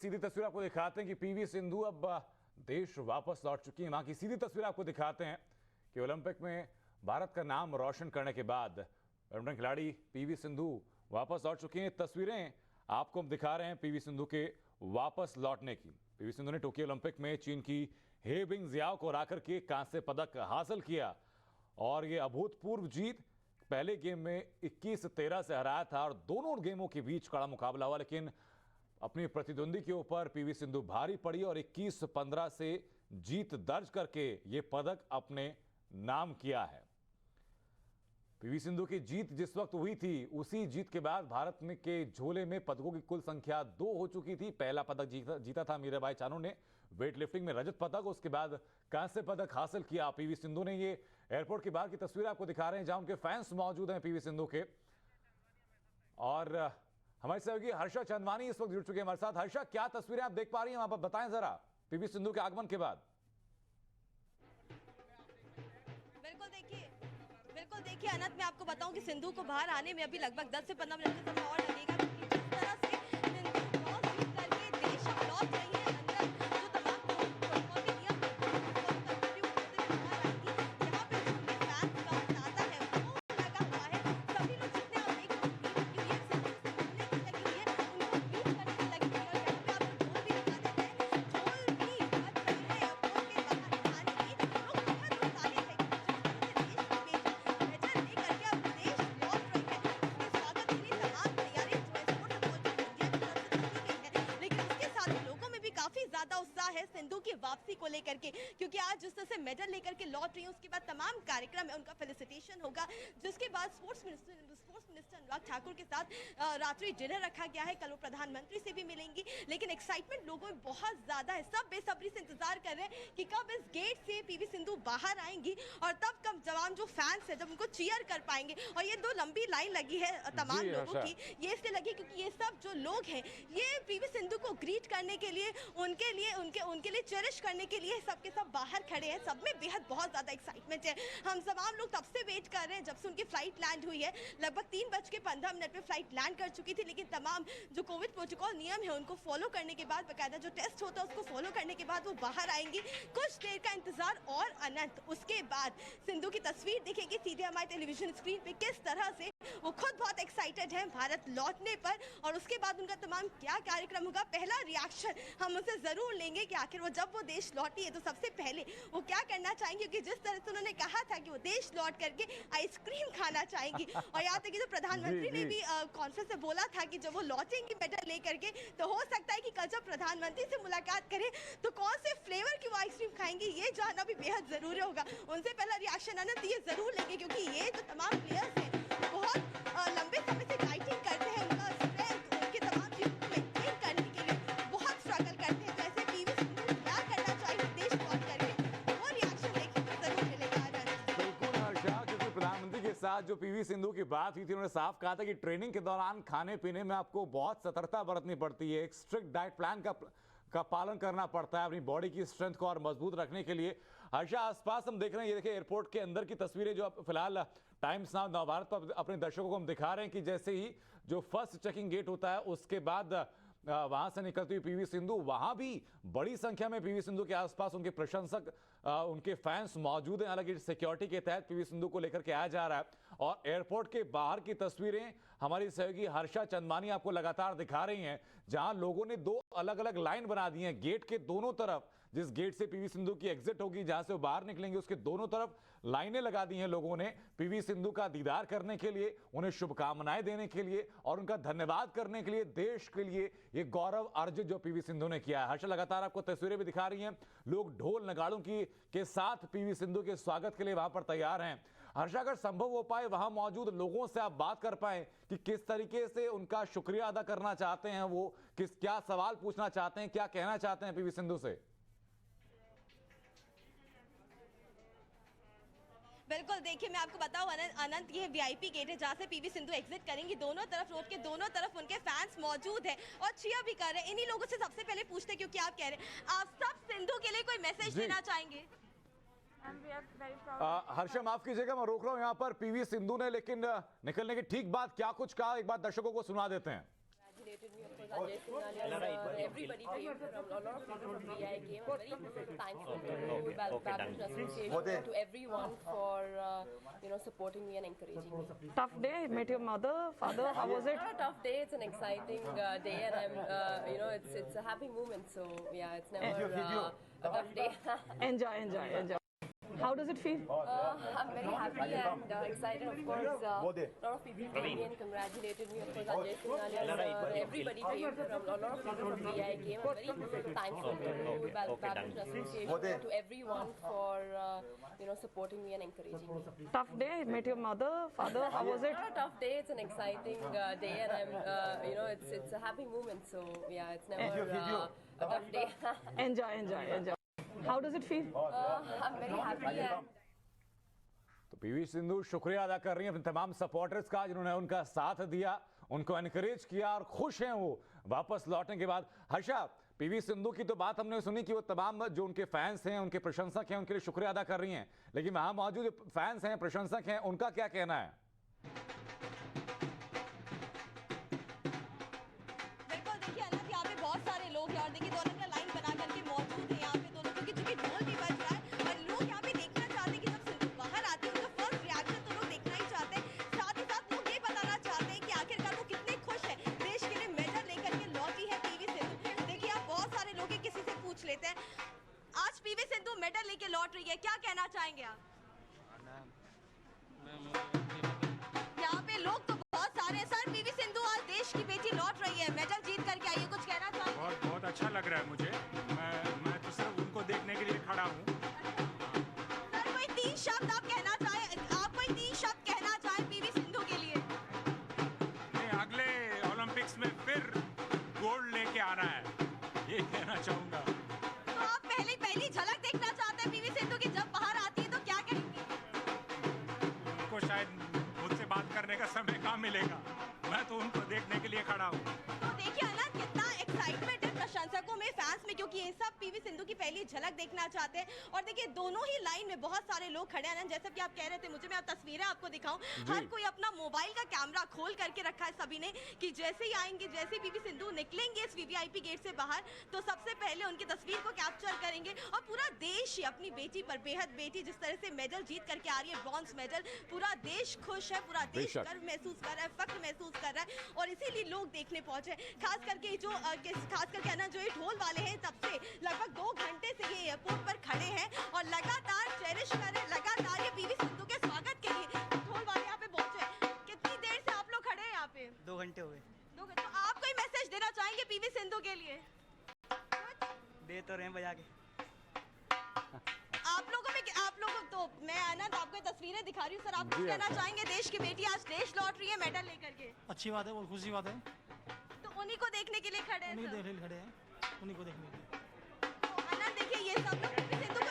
सीधी तस्वीर आपको दिखाते हैं कि पीवी सिंधु अब देश वापस लौट चुकी है। वहां की सीधी तस्वीर आपको दिखाते हैं कि ओलंपिक में भारत का नाम रोशन करने के बाद बैडमिंटन खिलाड़ी पीवी सिंधु वापस लौट चुकी हैं। तस्वीरें आपको हम दिखा रहे हैं पीवी सिंधु के वापस लौटने की। पीवी सिंधु ने टोक्यो ओलंपिक में चीन की हे बिंगजियाओ को हराकर के कांस्य पदक हासिल किया और ये अभूतपूर्व जीत। पहले गेम में 21-13 से हराया था और दोनों गेमों के बीच कड़ा मुकाबला हुआ, लेकिन अपनी प्रतिद्वंदी के ऊपर पीवी सिंधु भारी पड़ी और 21-15 से जीत दर्ज करके ये पदक अपने नाम किया है। पीवी सिंधु की जीत जिस वक्त हुई थी, उसी जीत के बाद भारत में के झोले में पदकों की कुल संख्या 2 हो चुकी थी। पहला पदक जीता था मीराबाई चानू ने वेट लिफ्टिंग में रजत पदक, उसके बाद कांस्य पदक हासिल किया पीवी सिंधु ने। ये एयरपोर्ट के बाहर की तस्वीर आपको दिखा रहे हैं जहां उनके फैंस मौजूद हैं पीवी सिंधु के। और हमारे सहयोगी हर्षा चंदवानी इस वक्त जुड़ चुके हैं हमारे साथ। हर्षा, क्या तस्वीरें आप देख पा रही हैं वहां पर, बताएं जरा पीवी सिंधु के आगमन के बाद। बिल्कुल देखिए अनंत, मैं आपको बताऊं कि सिंधु को बाहर आने में अभी लगभग 10 से 15 मिनट का समय और लगेगा, क्योंकि जिस तरह से सिंधु टॉस जीत करके देश लौट रही है, अंदर जो तमाम प्रोटोकॉल के नियम करती हुई बाहर आएंगी। यहाँ पे जो उनके फैंस का तांता है वो लगा हुआ है। सभी लोग जितने आप देख रहे हैं सिंधु से मिलने की लगी हुई है, उनको बीट करने की लगी हुई है। और यहाँ पे आपको ढोल भी दिखा देते हैं, ढोल भी बज रहे हैं एयरपोर्ट के बाहर आने की। लोग बहुत उत्साहित है कि काफी ज्यादा उत्साह है सिंधु की वापसी को लेकर के, क्योंकि आज जिस तरह से मेडल लेकर के लौट रही है, उसके बाद तमाम कार्यक्रम है, उनका फेलिसिटेशन होगा, जिसके बाद स्पोर्ट्स मिनिस्टर अनुराग ठाकुर के साथ रात्रि डिनर रखा गया है। कल वो प्रधानमंत्री से भी मिलेंगी, लेकिन एक्साइटमेंट लोगों में बहुत ज्यादा है। सब बेसब्री से इंतजार कर रहे हैं कि कब इस गेट से पीवी सिंधु बाहर आएंगी और तब कब जवान जो फैंस है जब उनको चीयर कर पाएंगे। और ये दो लंबी लाइन लगी है तमाम लोगों की, ये इसलिए लगी क्योंकि ये सब जो लोग हैं ये पीवी सिंधु को ग्रीट करने के लिए, उनके लिए चेरिश करने के लिए सबके सब बाहर खड़े हैं। सब में बेहद बहुत ज्यादा एक्साइटमेंट है। हम तमाम लोग तब से वेट कर रहे हैं जब से उनकी फ्लाइट लैंड हुई है। लगभग 3:15 पे फ्लाइट लैंड कर चुकी थी, लेकिन तमाम जो कोविड प्रोटोकॉल नियम है उनको फॉलो करने के बाद, बकायदा जो टेस्ट होता है उसको फॉलो करने के बाद वो बाहर आएंगी। कुछ देर का इंतजार और अनंत, उसके बाद सिंधु की तस्वीर दिखेगी सीधे हमारे टेलीविजन स्क्रीन पे, किस तरह से वो खुद बहुत एक्साइटेड है भारत लौटने पर। और उसके बाद उनका तमाम क्या कार्यक्रम होगा, पहला रिएक्शन हम उनसे जरूर लेंगे कि आखिर वो जब वो देश लौटी है तो सबसे पहले वो क्या करना चाहेंगे, क्योंकि जिस तरह से उन्होंने कहा था कि वो देश लौट करके आइसक्रीम खाना चाहेंगी। और यहाँ तक कि जो प्रधानमंत्री ने भी कॉन्फ्रेंस में बोला था कि जब वो लौटेंगी मेडल लेकर के, तो हो सकता है कि कल जब प्रधानमंत्री से मुलाकात करें तो कौन से फ्लेवर की वो आइसक्रीम खाएंगी ये जानना भी बेहद जरूरी होगा। उनसे पहला रिएक्शन आनंद ये जरूर लेंगे, क्योंकि ये जो तमाम प्लेयर्स हैं बहुत लंबे समय से डाइटिंग करते हैं, उनका स्ट्रेंथ उनके तमाम चीजों को मेंटेन करने के लिए बहुत स्ट्रगल करते हैं। जैसे पीवी सिंधु क्या करना चाहिए देश लौट करके, वो रिएक्शन देखने को जरूर मिलेगा। बिल्कुल हर्षा, क्योंकि प्रधानमंत्री के साथ जो पीवी सिंधु की बात हुई थी, उन्होंने साफ कहा था कि ट्रेनिंग के दौरान खाने पीने में आपको बहुत सतर्कता बरतनी पड़ती है, एक स्ट्रिक्ट डाइट प्लान का पालन करना पड़ता है अपनी बॉडी की स्ट्रेंथ को और मजबूत रखने के लिए। हर्षा, आसपास हम देख रहे हैं, ये देखिए एयरपोर्ट के अंदर की तस्वीरें जो आप फिलहाल टाइम्स नाउ नवभारत पर अपने दर्शकों को हम दिखा रहे हैं कि जैसे ही जो फर्स्ट चेकिंग गेट होता है उसके बाद वहां से निकलती हुई पीवी सिंधु, वहां भी बड़ी संख्या में पीवी सिंधु के आसपास उनके प्रशंसक, उनके फैंस मौजूद हैं। हालांकि सिक्योरिटी के तहत पीवी सिंधु को लेकर के आया जा रहा है। और एयरपोर्ट के बाहर की तस्वीरें हमारी सहयोगी हर्षा चंदवानी आपको लगातार दिखा रही हैं, जहां लोगों ने 2 अलग अलग लाइन बना दी हैं गेट के दोनों तरफ। जिस गेट से पीवी सिंधु की एग्जिट होगी, जहां से वो बाहर निकलेंगे, उसके दोनों तरफ लाइनें लगा दी हैं लोगों ने पीवी सिंधु का दीदार करने के लिए, उन्हें शुभकामनाएं देने के लिए और उनका धन्यवाद करने के लिए, देश के लिए ये गौरव अर्जित जो पीवी सिंधु ने किया है। हर्षा, लगातार आपको तस्वीरें भी दिखा रही हैं, लोग ढोल नगाड़ों के साथ पीवी सिंधु के स्वागत के लिए वहां पर तैयार हैं। हर्षा, अगर संभव हो पाए वहां मौजूद लोगों से आप बात कर पाए कि किस तरीके से उनका शुक्रिया अदा करना चाहते हैं, वो क्या सवाल पूछना चाहते हैं, क्या कहना चाहते हैं पीवी सिंधु से। बिल्कुल देखिए, मैं आपको बताऊं अनंत, ये वीआईपी गेट है जहां से पीवी सिंधु एग्जिट करेंगी। दोनों तरफ, रोड के दोनों तरफ उनके फैंस मौजूद हैं और चीयर भी कर रहे हैं। इन्हीं लोगों से सबसे पहले पूछते हैं, क्योंकि आप कह रहे हैं आप सब सिंधु के लिए कोई मैसेज देना चाहेंगे। हर्षा, माफ कीजिएगा मैं रोक रहा हूं यहाँ पर पीवी सिंधु ने, लेकिन निकलने के ठीक बाद क्या कुछ कहा, एक बार दर्शकों को सुना देते हैं। congratulated me, of course, Ajay Singhania, everybody came, a lot of people from VI came. I'm very thankful to Badminton Association, to everyone for supporting me and encouraging me. Tough day. Met your mother, father. How was it? Not a tough day. It's an exciting day, and I'm it's a happy moment. So yeah, it's never a tough day. Enjoy. How does it feel? I'm very happy and excited. Of course, a lot of people came and congratulated me. Of course, Ajay Singhania, everybody came. A lot of people from VI came. I'm very thankful to Badminton Association, to everyone for supporting me and encouraging me. Tough day. Met your mother, father. How was it? Not a tough day. It's an exciting day, and I'm it's a happy moment. So yeah, it's never a tough day. Enjoy. How does it feel? I'm very happy and तो PV Sindhu शुक्रिया अदा कर रही हैं अपने तमाम supporters का जिन्होंने उनका साथ दिया, उनको एनकरेज किया और खुश हैं वो वापस लौटने के बाद। हर्षा, पीवी सिंधु की तो बात हमने सुनी कि वो तमाम जो उनके फैंस हैं, उनके प्रशंसक हैं, उनके लिए शुक्रिया अदा कर रही हैं, लेकिन वहां मौजूद जो फैंस हैं, प्रशंसक हैं, उनका क्या कहना है? बिल्कुल, देखिए अनंत, यहाँ पे बहुत सारे लोग हैं और देखिए दोनों का लाइन बना करके मौजूद है यहाँ पे दोनों, क्योंकि चूंकि ढोल भी बज रहा है और लोग यहाँ पे देखना चाहते हैं कि जब सिंधु बाहर आती है उनका फर्स्ट रिएक्शन तो लोग देखना ही चाहते हैं। साथ ही साथ लोग ये बताना चाहते हैं कि आखिरकार वो कितने खुश है, देश के लिए मेडल लेकर के लौटी है पीवी सिंधु। देखिए आप बहुत सारे लोग हैं, किसी से पूछ लेते हैं। आज पीवी सिंधु मेडल लेके लौट रही है, क्या कहना चाहेंगे आप? यहाँ पे लोग तो बहुत सारे हैं। सर, पीवी सिंधु आज देश की बेटी लौट रही है, मेडल जीत करके आई है, कुछ कहना चाहेंगे? बहुत अच्छा लग रहा है मुझे। मैं तो सिर्फ उनको देखने के लिए खड़ा हूँ। सर, कोई तीन शब्द आप कहना चाहें पीवी सिंधु के लिए? नहीं, अगले ओलंपिक्स में फिर गोल्ड लेके आना है, ये कहना चाहूँगा। तो आप पहली झलक देखना चाहते हैं पीवी सिंधु की, जब बाहर आती है तो क्या कहेंगे? उनको शायद मुझसे बात करने का समय कहाँ मिलेगा, मैं तो उनको देखने के लिए खड़ा हूँ। तो देखिए अनंत, कितना एक्साइटमेंट है प्रशंसकों में, फैंस में, क्योंकि ये सब पीवी सिंधु की पहली झलक देखना चाहते हैं। और देखिए दोनों ही लाइन में बहुत सारे लोग खड़े हैं अनंत, जैसे कि आप कह रहे थे, मुझे मैं अब तस्वीरें आपको दिखाऊं, हर कोई अपना मोबाइल का कैमरा खोल करके रखा है सभी ने, कि जैसे ही आएंगे, जैसे ही पीवी सिंधु निकलेंगे इस वीवीआईपी गेट से बाहर, तो सबसे पहले उनकी तस्वीर को कैप्चर करेंगे। और पूरा देश ही अपनी बेटी पर, बेहद बेटी जिस तरह से मेडल जीत करके आ रही है, ब्रॉन्ज मेडल, पूरा देश खुश है, पूरा देश गर्व महसूस कर रहा है, फख्र महसूस कर रहा है, और इसीलिए लोग देखने पहुंचे। खास करके अनंत, जो ये ढोल वाले हैं, तब से लगभग 2 घंटे से ये एयरपोर्ट पर खड़े हैं और लगातार चेरिश कर रहे हैं, लगातार ये पीवी सिंधु के स्वागत के लिए ढोल वाले यहाँ पे पहुंचे। कितनी देर से आप लोग खड़े हैं यहाँ पे? 2 घंटे हो गए। 2 घंटे। तो आप कोई मैसेज देना चाहेंगे पीवी सिंधु के लिए? दे तो रहे हैं बजा के। आप लोगों तो मैं आनंद आपको तस्वीरें दिखा रही हूँ। सर, आप कुछ कहना चाहेंगे? देश की बेटी आज देश लौट रही है मेडल लेकर के। अच्छी बात है, बहुत खुशी बात है। तो उन्हीं को देखने के लिए खड़े हैं उन्हीं सब। को खड़े हैं, उन्हीं को देखने के लिए। तो अनंत, देखिए ये सब लोग पीवी सिंधु को,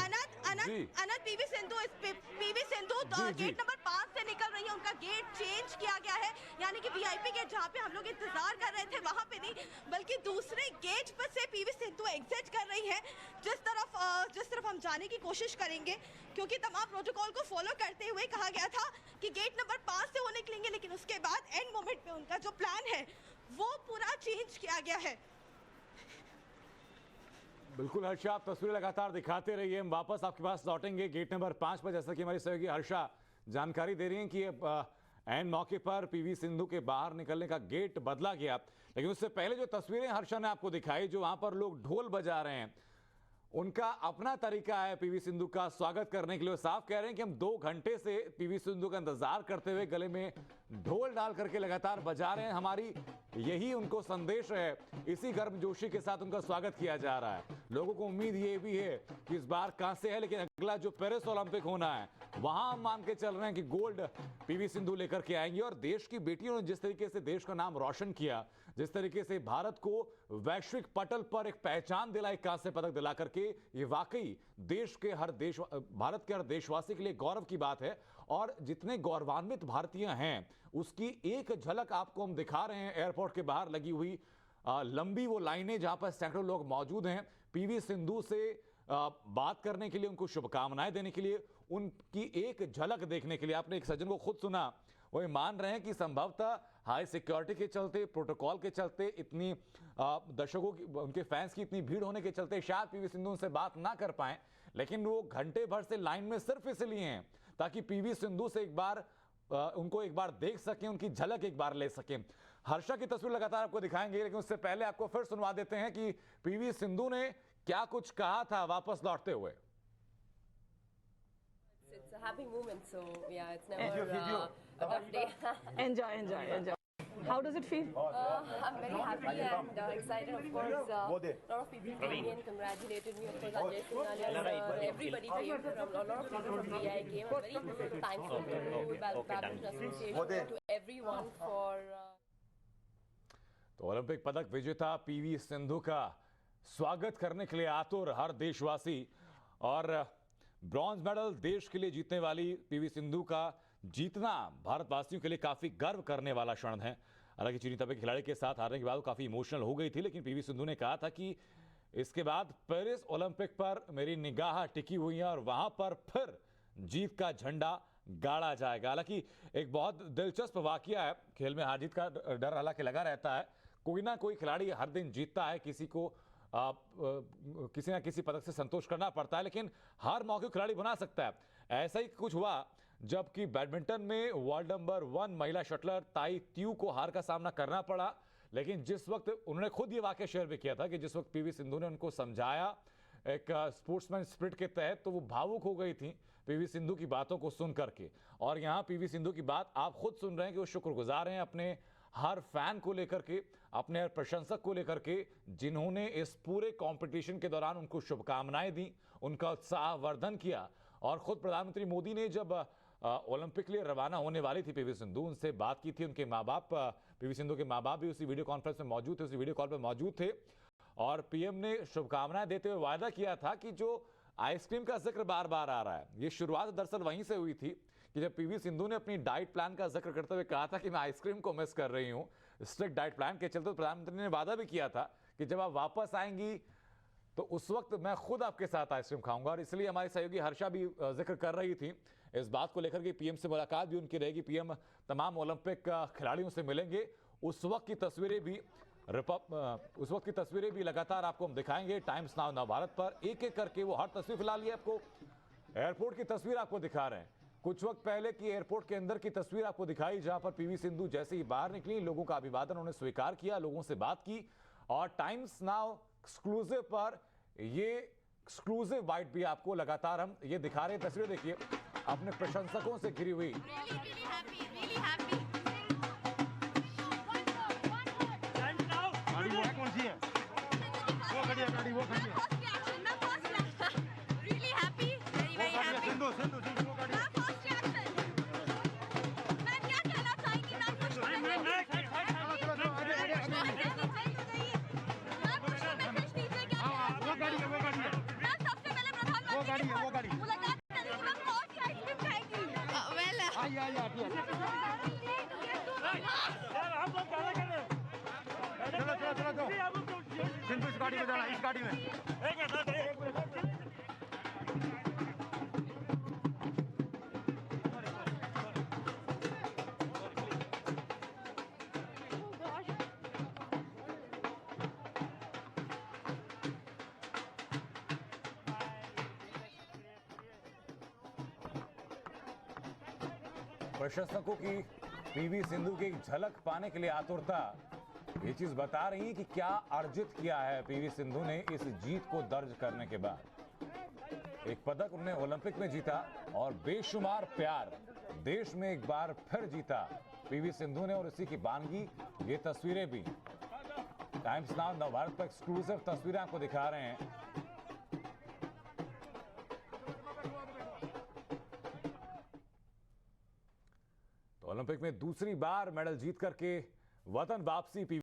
अनंत पीवी सिंधु गेट नंबर 5 से निकल रही है। उनका गेट चेंज किया गया है, यानी कि वीआईपी गेट जहाँ पे हम लोग इंतजार कर रहे थे वहां पे नहीं, बल्कि दूसरे गेट पर से पीवी सिंधु एग्जिट कर रही है, जिस तरफ हम जाने की कोशिश करेंगे, क्योंकि तमाम प्रोटोकॉल को फॉलो करते हुए कहा गया था कि गेट नंबर 5 से वो निकलेंगे, लेकिन उसके बाद एंड मोमेंट पे उनका जो प्लान है वो पूरा चेंज किया गया है। बिल्कुल हर्षा, आप तस्वीरें लगातार दिखाते रहिए, हम वापस आपके पास लौटेंगे गेट नंबर 5 पर। जैसा कि हमारी सहयोगी हर्षा जानकारी दे रही हैं कि एंड मौके पर पीवी सिंधु के बाहर निकलने का गेट बदला गया, लेकिन उससे पहले जो तस्वीरें हर्षा ने आपको दिखाई, जो वहां पर लोग ढोल बजा रहे हैं, उनका अपना तरीका है पीवी सिंधु का स्वागत करने के लिए। साफ कह रहे हैं कि हम 2 घंटे से पीवी सिंधु का इंतजार करते हुए गले में ढोल डाल करके लगातार बजा रहे हैं, हमारी यही उनको संदेश है, इसी गर्मजोशी के साथ उनका स्वागत किया जा रहा है। लोगों को उम्मीद ये भी है कि इस बार कांसे है, लेकिन अगला जो पेरिस ओलंपिक होना है वहां हम मान के चल रहे हैं कि गोल्ड पीवी सिंधु लेकर के आएंगे। और देश की बेटियों ने जिस तरीके से देश का नाम रोशन किया, जिस तरीके से भारत को वैश्विक पटल पर एक पहचान दिलाई, कांस्य पदक दिला करके, ये वाकई भारत के हर देशवासी के लिए गौरव की बात है। और जितने गौरवान्वित भारतीय हैं उसकी एक झलक आपको हम दिखा रहे हैं। एयरपोर्ट के बाहर लगी हुई लंबी वो लाइनें जहां पर सैकड़ों लोग मौजूद हैं, पीवी सिंधु से बात करने के लिए, उनको शुभकामनाएं देने के लिए, उनकी एक झलक देखने के लिए। आपने एक सज्जन को खुद सुना, वो मान रहे हैं कि संभवतः हाई सिक्योरिटी के चलते, प्रोटोकॉल के चलते, इतनी दर्शकों की, उनके फैंस की इतनी भीड़ होने के चलते शायद पीवी सिंधु उनसे बात ना कर पाए, लेकिन वो घंटे भर से लाइन में सिर्फ इसलिए हैं ताकि पीवी सिंधु से एक बार उनको एक बार देख सकें, उनकी झलक एक बार ले सकें। हर्षा की तस्वीर लगातार आपको दिखाएंगे, लेकिन उससे पहले आपको फिर सुनवा देते हैं कि पीवी सिंधु ने क्या कुछ कहा था वापस लौटते हुए। It's a happy moment, so yeah, it's never a tough day. Enjoy. How does it feel? I'm very happy and excited, of course. A lot of people came in, congratulated me, of course, Ajay Singhania, everybody came from, a lot of people from VI came. I'm very thankful to Badminton Association, to everyone for... तो Olympic पदक विजेता PV Sindhu का स्वागत करने के लिए आतुर हर देशवासी, और ब्रॉन्ज मेडल देश के लिए जीतने वाली पीवी सिंधु का जीतना भारतवासियों के लिए काफी गर्व करने वाला क्षण है। हालांकि चीनी तबके के खिलाड़ी के साथ हारने के बाद वो काफी इमोशनल हो गई थी, लेकिन पीवी सिंधु ने कहा था कि इसके बाद पेरिस ओलंपिक पर मेरी निगाह टिकी हुई है और वहां पर फिर जीत का झंडा गाड़ा जाएगा। हालांकि एक बहुत दिलचस्प वाकया है, खेल में हार जीत का डर हालांकि लगा रहता है, कोई ना कोई खिलाड़ी हर दिन जीतता है, किसी को किसी ना किसी पदक से संतोष करना पड़ता है, लेकिन हर मौके खिलाड़ी बना सकता है। ऐसा ही कुछ हुआ जबकि बैडमिंटन में वर्ल्ड नंबर 1 महिला शटलर ताई त्यू को हार का सामना करना पड़ा, लेकिन जिस वक्त उन्होंने खुद ये वाकया शेयर भी किया था कि जिस वक्त पीवी सिंधु ने उनको समझाया एक स्पोर्ट्समैन स्पिरिट के तहत, तो वो भावुक हो गई थी पीवी सिंधु की बातों को सुन करके। और यहाँ पीवी सिंधु की बात आप खुद सुन रहे हैं कि वो शुक्रगुजार हैं अपने हर फैन को लेकर के, अपने हर प्रशंसक को लेकर के, जिन्होंने इस पूरे कंपटीशन के दौरान उनको शुभकामनाएं दी, उनका उत्साहवर्धन किया। और खुद प्रधानमंत्री मोदी ने जब ओलंपिक के लिए रवाना होने वाली थी पीवी सिंधु, उनसे बात की थी, उनके माँ बाप, पीवी सिंधु के माँ बाप भी उसी वीडियो कॉन्फ्रेंस में मौजूद थे, उसी वीडियो कॉल पर मौजूद थे, और पीएम ने शुभकामनाएं देते हुए वायदा किया था कि जो आइसक्रीम का जिक्र बार बार आ रहा है, ये शुरुआत दरअसल वहीं से हुई थी कि जब पीवी सिंधु ने अपनी डाइट प्लान का जिक्र करते हुए कहा था कि मैं आइसक्रीम को मिस कर रही हूँ स्ट्रिक्ट डाइट प्लान के चलते, तो प्रधानमंत्री ने वादा भी किया था कि जब आप वापस आएंगी तो उस वक्त मैं खुद आपके साथ आइसक्रीम खाऊंगा। और इसलिए हमारी सहयोगी हर्षा भी जिक्र कर रही थी इस बात को लेकर के, पीएम से मुलाकात भी उनकी रहेगी, पीएम तमाम ओलंपिक खिलाड़ियों से मिलेंगे। उस वक्त की तस्वीरें भी लगातार आपको हम दिखाएंगे टाइम्स नाउ नवभारत पर, एक एक करके वो हर तस्वीर। फिलहाल ये आपको एयरपोर्ट की तस्वीर आपको दिखा रहे हैं, कुछ वक्त पहले की एयरपोर्ट के अंदर की तस्वीर आपको दिखाई, जहां पर पीवी सिंधु जैसे ही बाहर निकली, लोगों का अभिवादन उन्होंने स्वीकार किया, लोगों से बात की। और टाइम्स नाउ एक्सक्लूसिव पर ये एक्सक्लूसिव बाइट भी आपको लगातार हम ये दिखा रहे हैं। तस्वीर देखिए अपने प्रशंसकों से घिरी हुई। सिंधु इस गाड़ी में जाना, इस गाड़ी में। प्रशंसकों की पीवी सिंधु की झलक पाने के लिए आतुरता ये चीज बता रही है कि क्या अर्जित किया है पीवी सिंधु ने इस जीत को दर्ज करने के बाद। एक पदक उन्होंने ओलंपिक में जीता और बेशुमार प्यार देश में एक बार फिर जीता पीवी सिंधु ने, और इसी की बानगी ये तस्वीरें भी टाइम्स नाउ नवभारत पर एक्सक्लूसिव तस्वीरें आपको दिखा रहे हैं। तो ओलंपिक में दूसरी बार मेडल जीत करके वतन वापसी पीवी